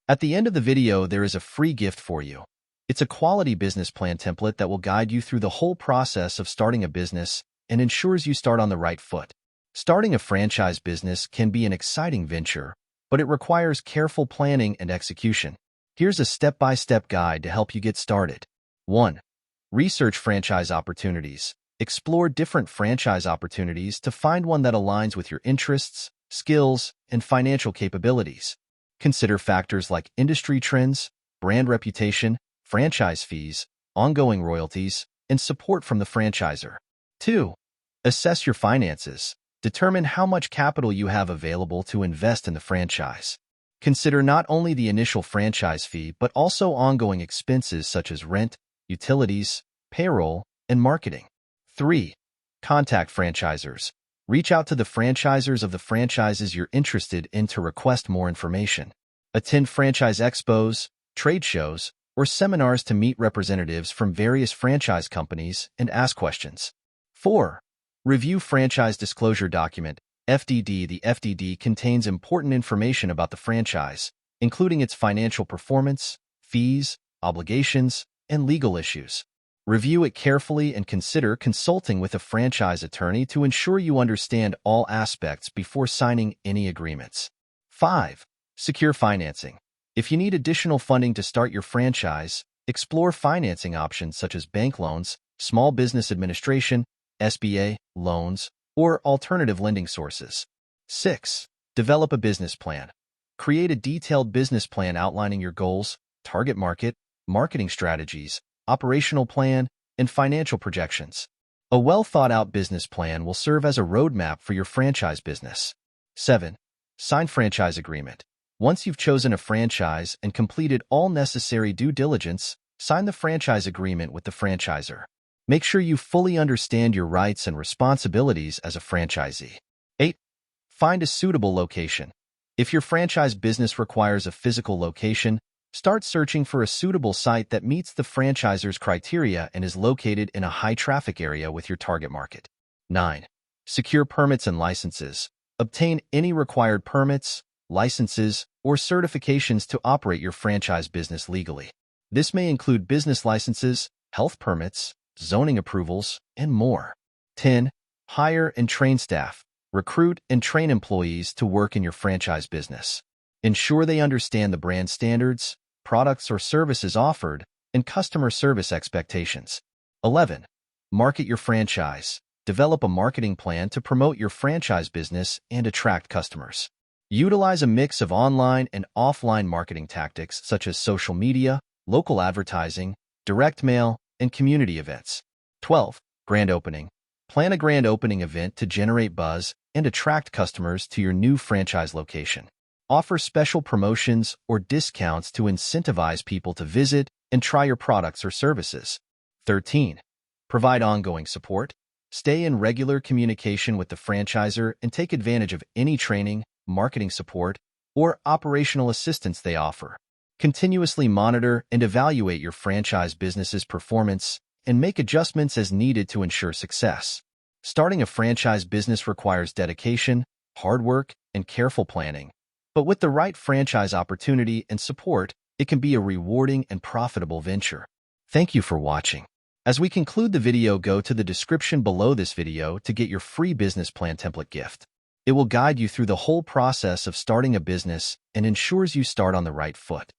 At the end of the video, there is a free gift for you. It's a quality business plan template that will guide you through the whole process of starting a business and ensures you start on the right foot. Starting a franchise business can be an exciting venture, but it requires careful planning and execution. Here's a step-by-step guide to help you get started. 1. Research franchise opportunities. Explore different franchise opportunities to find one that aligns with your interests, skills, and financial capabilities. Consider factors like industry trends, brand reputation, franchise fees, ongoing royalties, and support from the franchisor. 2. Assess your finances. Determine how much capital you have available to invest in the franchise. Consider not only the initial franchise fee but also ongoing expenses such as rent, utilities, payroll, and marketing. 3. Contact franchisors. Reach out to the franchisors of the franchises you're interested in to request more information. Attend franchise expos, trade shows, or seminars to meet representatives from various franchise companies and ask questions. 4. Review Franchise Disclosure Document, FDD. The FDD contains important information about the franchise, including its financial performance, fees, obligations, and legal issues. Review it carefully and consider consulting with a franchise attorney to ensure you understand all aspects before signing any agreements. 5. Secure financing. If you need additional funding to start your franchise, explore financing options such as bank loans, small business administration, SBA, loans, or alternative lending sources. 6. Develop a business plan. Create a detailed business plan outlining your goals, target market, marketing strategies, operational plan, and financial projections. A well-thought-out business plan will serve as a roadmap for your franchise business. 7. Sign franchise agreement. Once you've chosen a franchise and completed all necessary due diligence, sign the franchise agreement with the franchisor. Make sure you fully understand your rights and responsibilities as a franchisee. 8. Find a suitable location. If your franchise business requires a physical location, start searching for a suitable site that meets the franchisor's criteria and is located in a high-traffic area with your target market. 9. Secure permits and licenses. Obtain any required permits, licenses, or certifications to operate your franchise business legally. This may include business licenses, health permits, zoning approvals, and more. 10. Hire and train staff. Recruit and train employees to work in your franchise business. Ensure they understand the brand standards, products or services offered, and customer service expectations. 11. Market your franchise. Develop a marketing plan to promote your franchise business and attract customers. Utilize a mix of online and offline marketing tactics such as social media, local advertising, direct mail, and community events. 12. Grand opening. Plan a grand opening event to generate buzz and attract customers to your new franchise location. Offer special promotions or discounts to incentivize people to visit and try your products or services. 13. Provide ongoing support. Stay in regular communication with the franchisor and take advantage of any training, marketing support, or operational assistance they offer. Continuously monitor and evaluate your franchise business's performance and make adjustments as needed to ensure success. Starting a franchise business requires dedication, hard work, and careful planning. But with the right franchise opportunity and support, it can be a rewarding and profitable venture. Thank you for watching. As we conclude the video, go to the description below this video to get your free business plan template gift. It will guide you through the whole process of starting a business and ensures you start on the right foot.